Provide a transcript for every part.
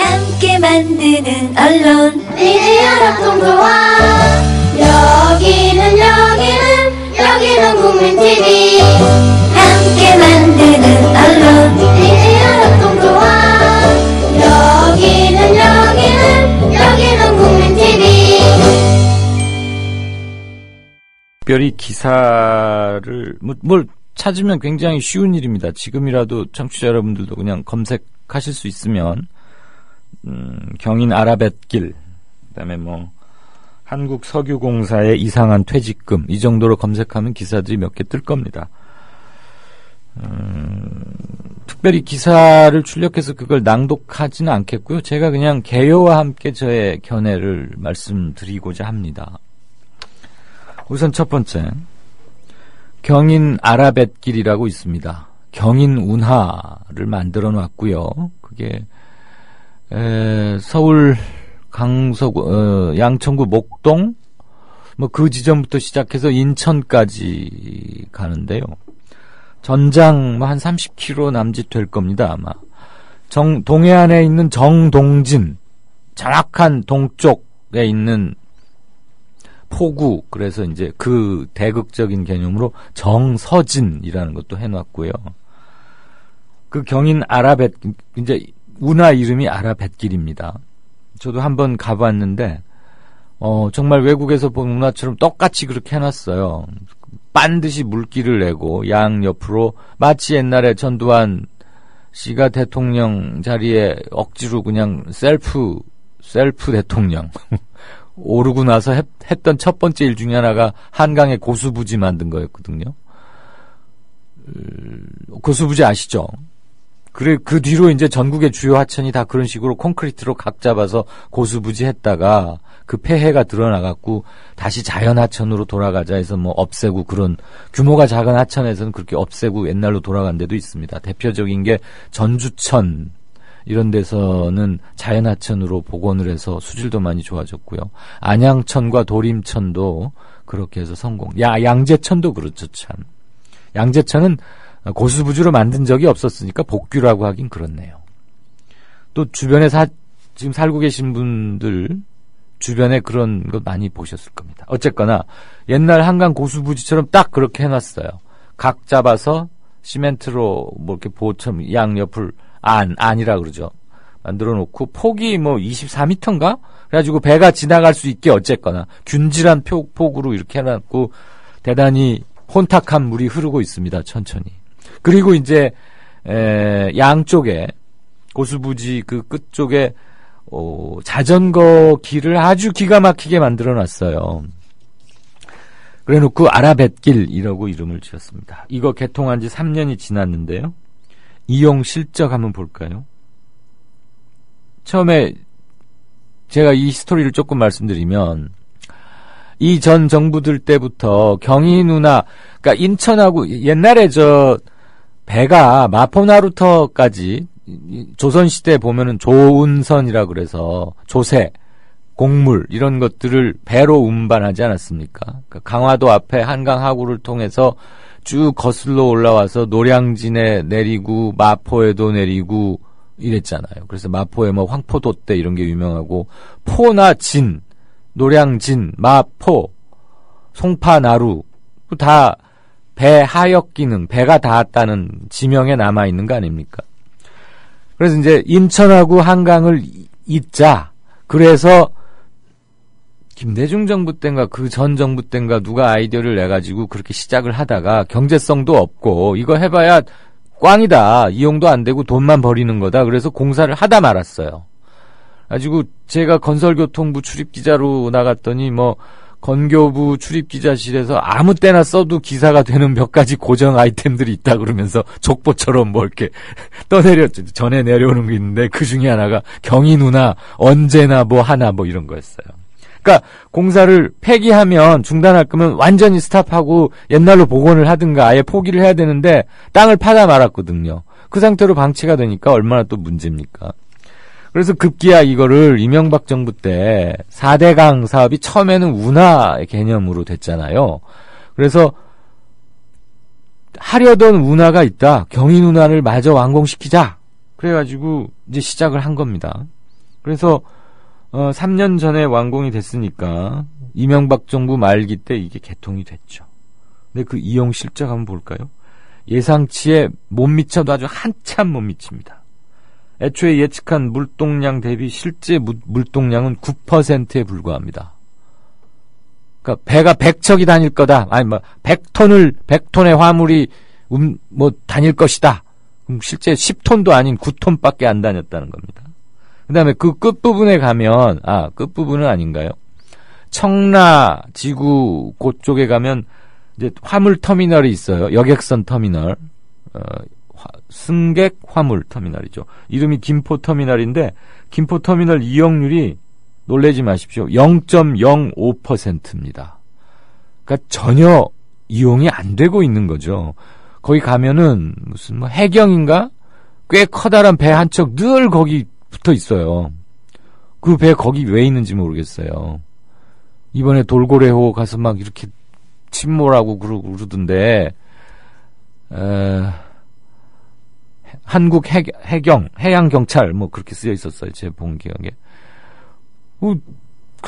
함께 만드는 언론 미디어 협동조합. 여기는 국민TV. 함께 만드는 언론 미디어 협동조합. 여기는 국민TV. 특별히 기사를 뭘 찾으면 굉장히 쉬운 일입니다. 지금이라도 청취자 여러분들도 그냥 검색하실 수 있으면 경인 아라뱃길, 그다음에 뭐 한국석유공사의 이상한 퇴직금, 이 정도로 검색하면 기사들이 몇 개 뜰 겁니다. 특별히 기사를 출력해서 그걸 낭독하지는 않겠고요. 제가 그냥 개요와 함께 저의 견해를 말씀드리고자 합니다. 우선 첫 번째, 경인 아라뱃길이라고 있습니다. 경인 운하를 만들어 놨고요. 그게 서울 강서구, 양천구 목동, 뭐 그 지점부터 시작해서 인천까지 가는데요. 전장 뭐 한 30km 남짓 될 겁니다, 아마. 동해안에 있는 정동진, 정확한 동쪽에 있는 포구, 그래서 이제 그 대극적인 개념으로 정서진이라는 것도 해놨고요. 그 경인 이제 운하 이름이 아라뱃길입니다. 저도 한번 가봤는데, 정말 외국에서 본 운하처럼 똑같이 그렇게 해놨어요. 반드시 물길을 내고, 양 옆으로, 마치 옛날에 전두환 씨가 대통령 자리에 억지로 그냥 셀프 대통령. 오르고 나서 했던 첫 번째 일 중에 하나가 한강에 고수부지 만든 거였거든요. 고수부지 아시죠? 그래, 그 뒤로 이제 전국의 주요 하천이 다 그런 식으로 콘크리트로 각 잡아서 고수부지 했다가 그 폐해가 드러나갖고 다시 자연 하천으로 돌아가자 해서 뭐 없애고, 그런 규모가 작은 하천에서는 그렇게 없애고 옛날로 돌아간 데도 있습니다. 대표적인 게 전주천, 이런 데서는 자연 하천으로 복원을 해서 수질도 많이 좋아졌고요. 안양천과 도림천도 그렇게 해서 성공. 양재천도 그렇죠, 참. 양재천은 고수부지로 만든 적이 없었으니까 복규라고 하긴 그렇네요. 또 주변에 지금 살고 계신 분들 주변에 그런 거 많이 보셨을 겁니다. 어쨌거나 옛날 한강 고수부지처럼 딱 그렇게 해놨어요. 각 잡아서 시멘트로 뭐 이렇게 보처럼 양옆을 안이라 그러죠. 만들어 놓고 폭이 뭐 24m인가? 그래가지고 배가 지나갈 수 있게 어쨌거나 균질한 폭으로 이렇게 해놨고 대단히 혼탁한 물이 흐르고 있습니다. 천천히. 그리고 이제 양쪽에 고수부지 그 끝쪽에 자전거 길을 아주 기가 막히게 만들어 놨어요. 그래 놓고 아라뱃길이라고 이름을 지었습니다. 이거 개통한 지 3년이 지났는데요. 이용 실적 한번 볼까요? 처음에 제가 이 스토리를 조금 말씀드리면, 이 전 정부들 때부터 경인 운하, 그러니까 인천하고 옛날에 배가 마포나루터까지 조선시대 보면은 조운선이라 그래서 조세, 곡물 이런 것들을 배로 운반하지 않았습니까? 그러니까 강화도 앞에 한강 하구를 통해서 쭉 거슬러 올라와서 노량진에 내리고 마포에도 내리고 이랬잖아요. 그래서 마포에 뭐 황포도대 이런 게 유명하고, 포나 진, 노량진, 마포, 송파나루 다 배 하역 기능, 배가 닿았다는 지명에 남아 있는 거 아닙니까? 그래서 이제 인천하고 한강을 잇자. 그래서 김대중 정부 때인가 그 전 정부 때인가 누가 아이디어를 내가지고 그렇게 시작을 하다가 경제성도 없고 이거 해봐야 꽝이다, 이용도 안 되고 돈만 버리는 거다, 그래서 공사를 하다 말았어요. 가지고 제가 건설교통부 출입기자로 나갔더니 뭐 건교부 출입기자실에서 아무 때나 써도 기사가 되는 몇 가지 고정 아이템들이 있다 그러면서 족보처럼 뭐 이렇게 전에 내려오는 게 있는데 그 중에 하나가 경인 운하 언제나 뭐 하나 뭐 이런 거였어요. 그러니까 공사를 폐기하면 중단할 거면 완전히 스탑하고 옛날로 복원을 하든가 아예 포기를 해야 되는데 땅을 파다 말았거든요. 그 상태로 방치가 되니까 얼마나 또 문제입니까? 그래서 급기야 이거를 이명박 정부 때 4대강 사업이 처음에는 운하 개념으로 됐잖아요. 그래서 하려던 운하가 있다. 경인 운하를 마저 완공시키자. 그래가지고 이제 시작을 한 겁니다. 그래서 3년 전에 완공이 됐으니까 이명박 정부 말기 때 이게 개통이 됐죠. 근데 그 이용 실적 한번 볼까요? 예상치에 못 미쳐도 아주 한참 못 미칩니다. 애초에 예측한 물동량 대비 실제 물동량은 9%에 불과합니다. 그러니까 배가 100척이 다닐 거다. 아니 100톤의 화물이 다닐 것이다. 그럼 실제 10톤도 아닌 9톤밖에 안 다녔다는 겁니다. 그다음에 그 끝부분에 가면 끝부분은 아닌가요? 청라 지구 그쪽에 가면 이제 화물 터미널이 있어요. 여객선 터미널. 승객 화물 터미널이죠. 이름이 김포터미널인데 김포터미널 이용률이 놀라지 마십시오. 0.05%입니다. 그러니까 전혀 이용이 안 되고 있는 거죠. 거기 가면은 무슨 해경인가? 꽤 커다란 배 한 척 늘 거기 붙어 있어요. 그 배 거기 왜 있는지 모르겠어요. 이번에 돌고래호 가서 막 이렇게 침몰하고 그러던데 한국 해양경찰 그렇게 쓰여 있었어요. 제 본 기억에.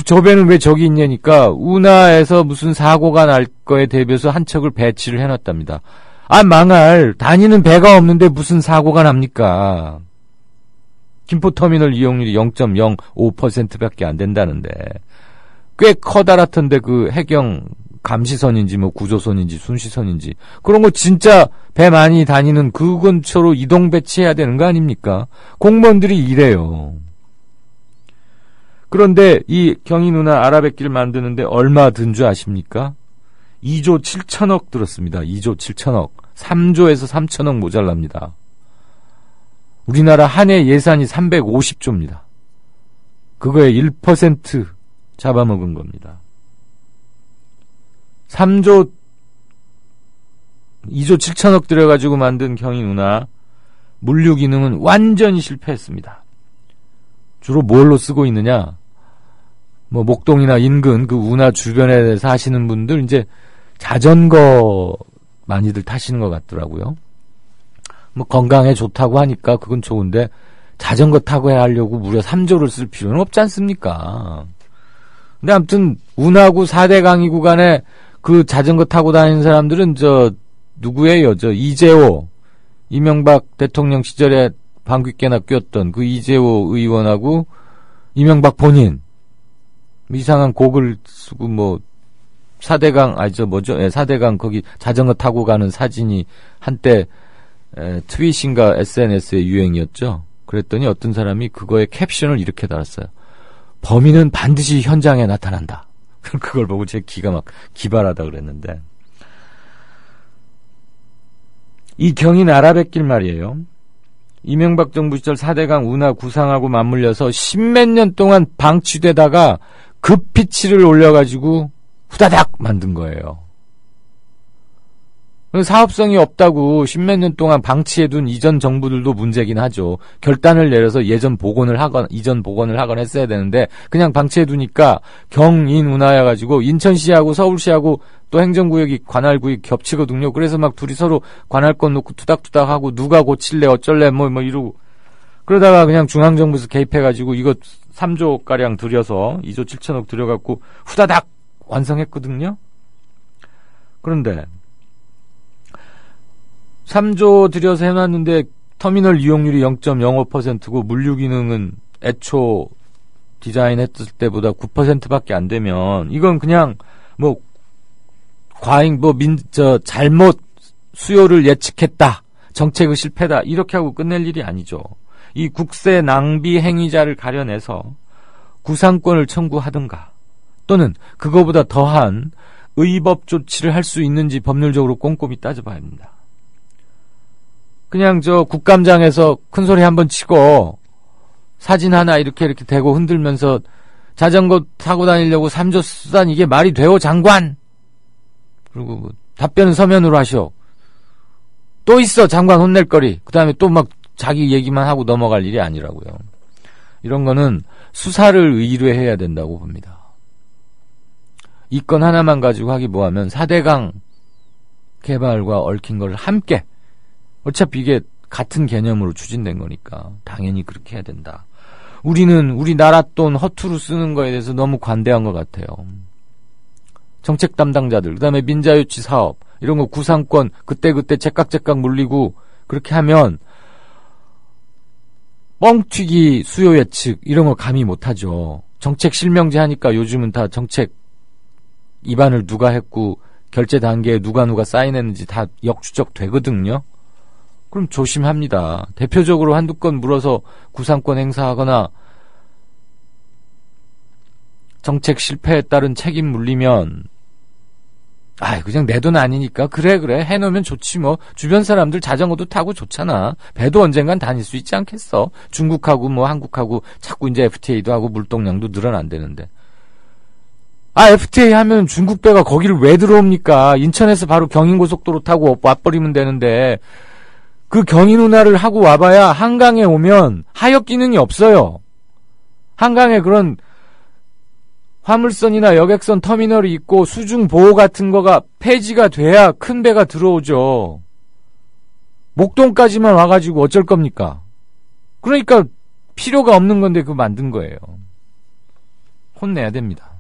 저 배는 왜 저기 있냐니까 운하에서 무슨 사고가 날 거에 대비해서 한 척을 배치를 해놨답니다. 망할. 다니는 배가 없는데 무슨 사고가 납니까? 김포터미널 이용률이 0.05%밖에 안 된다는데 꽤 커다랗던데 그 해경 감시선인지 구조선인지 순시선인지 그런 거 진짜 배 많이 다니는 그 근처로 이동 배치해야 되는 거 아닙니까? 공무원들이 이래요. 그런데 이 경인 운하 아라뱃길 만드는데 얼마 든 줄 아십니까? 2조 7천억 들었습니다. 2조 7천억. 3조에서 3천억 모자랍니다. 우리나라 한 해 예산이 350조입니다. 그거에 1% 잡아먹은 겁니다. 2조 7천억 들여가지고 만든 경인 운하 물류 기능은 완전히 실패했습니다. 주로 뭘로 쓰고 있느냐? 목동이나 인근 그 운하 주변에 사시는 분들 이제 자전거 많이들 타시는 것 같더라고요. 건강에 좋다고 하니까 그건 좋은데 자전거 타고 하려고 무려 3조를 쓸 필요는 없지 않습니까? 근데 아무튼 운하구 4대강이 구간에 그 자전거 타고 다니는 사람들은 누구예요? 이재호 이명박 대통령 시절에 방귀깨나 꼈던 그 이재호 의원하고 이명박 본인 이상한 곡을 쓰고 4대강 4대강 거기 자전거 타고 가는 사진이 한때 트윗인가 SNS의 유행이었죠. 그랬더니 어떤 사람이 그거에 캡션을 이렇게 달았어요. 범인은 반드시 현장에 나타난다. 그걸 보고 제 기가 막 기발하다 그랬는데 이 경인 아라뱃길 말이에요. 이명박 정부 시절 4대강 운하 구상하고 맞물려서 10몇 년 동안 방치되다가 급피치를 올려가지고 후다닥 만든 거예요. 사업성이 없다고 10몇 년 동안 방치해둔 이전 정부들도 문제긴 하죠. 결단을 내려서 이전 복원을 하거나 했어야 되는데 그냥 방치해두니까 경인 운하여가지고 인천시하고 서울시하고 또 행정구역이 관할구역 겹치거든요. 그래서 막 둘이 서로 관할권 놓고 투닥투닥하고 누가 고칠래 어쩔래 이러고 그러다가 그냥 중앙정부에서 개입해가지고 이거 3조가량 들여서 2조 7천억 들여갖고 후다닥 완성했거든요. 그런데 3조 들여서 해놨는데 터미널 이용률이 0.05%고 물류 기능은 애초 디자인했을 때보다 9%밖에 안 되면 이건 그냥 잘못 수요를 예측했다. 정책의 실패다. 이렇게 하고 끝낼 일이 아니죠. 이 국세 낭비 행위자를 가려내서 구상권을 청구하든가 또는 그거보다 더한 의법 조치를 할 수 있는지 법률적으로 꼼꼼히 따져봐야 합니다. 그냥 국감장에서 큰 소리 한번 치고 사진 하나 이렇게 대고 흔들면서 자전거 타고 다니려고 3조 수단 이게 말이 돼요 장관? 그리고 답변은 서면으로 하시오. 또 있어 장관 혼낼 거리. 그 다음에 또 막 자기 얘기만 하고 넘어갈 일이 아니라고요. 이런 거는 수사를 의뢰해야 된다고 봅니다. 이 건 하나만 가지고 하기 뭐하면 4대강 개발과 얽힌 걸 함께 어차피 이게 같은 개념으로 추진된 거니까 당연히 그렇게 해야 된다. 우리는 우리 나라 돈 허투루 쓰는 거에 대해서 너무 관대한 것 같아요. 정책 담당자들, 그다음에 민자유치 사업 이런 거 구상권 그때그때 제깍제깍 물리고 그렇게 하면 뻥튀기 수요 예측 이런 거 감히 못하죠. 정책 실명제 하니까 요즘은 다 정책 입안을 누가 했고 결제 단계에 누가 사인했는지 다 역추적 되거든요. 그럼 조심합니다. 대표적으로 한두 건 물어서 구상권 행사하거나 정책 실패에 따른 책임 물리면 그냥 내 돈 아니니까 그래 해놓으면 좋지 뭐. 주변 사람들 자전거도 타고 좋잖아. 배도 언젠간 다닐 수 있지 않겠어. 중국하고 뭐 한국하고 자꾸 이제 FTA도 하고 물동량도 늘어난다는데. FTA 하면 중국 배가 거기를 왜 들어옵니까? 인천에서 바로 경인고속도로 타고 와버리면 되는데 그 경인 운하를 하고 와봐야 한강에 오면 하역 기능이 없어요. 한강에 그런 화물선이나 여객선 터미널이 있고 수중 보호 같은 거가 폐지가 돼야 큰 배가 들어오죠. 목동까지만 와가지고 어쩔 겁니까? 그러니까 필요가 없는 건데 그거 만든 거예요. 혼내야 됩니다.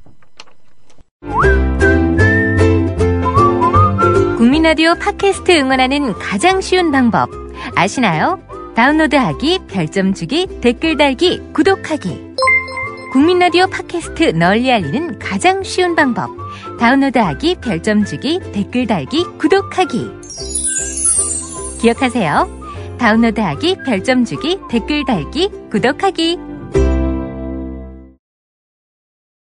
국민라디오 팟캐스트 응원하는 가장 쉬운 방법 아시나요? 다운로드하기, 별점 주기, 댓글 달기, 구독하기. 국민라디오 팟캐스트 널리 알리는 가장 쉬운 방법. 다운로드하기, 별점 주기, 댓글 달기, 구독하기. 기억하세요. 다운로드하기, 별점 주기, 댓글 달기, 구독하기.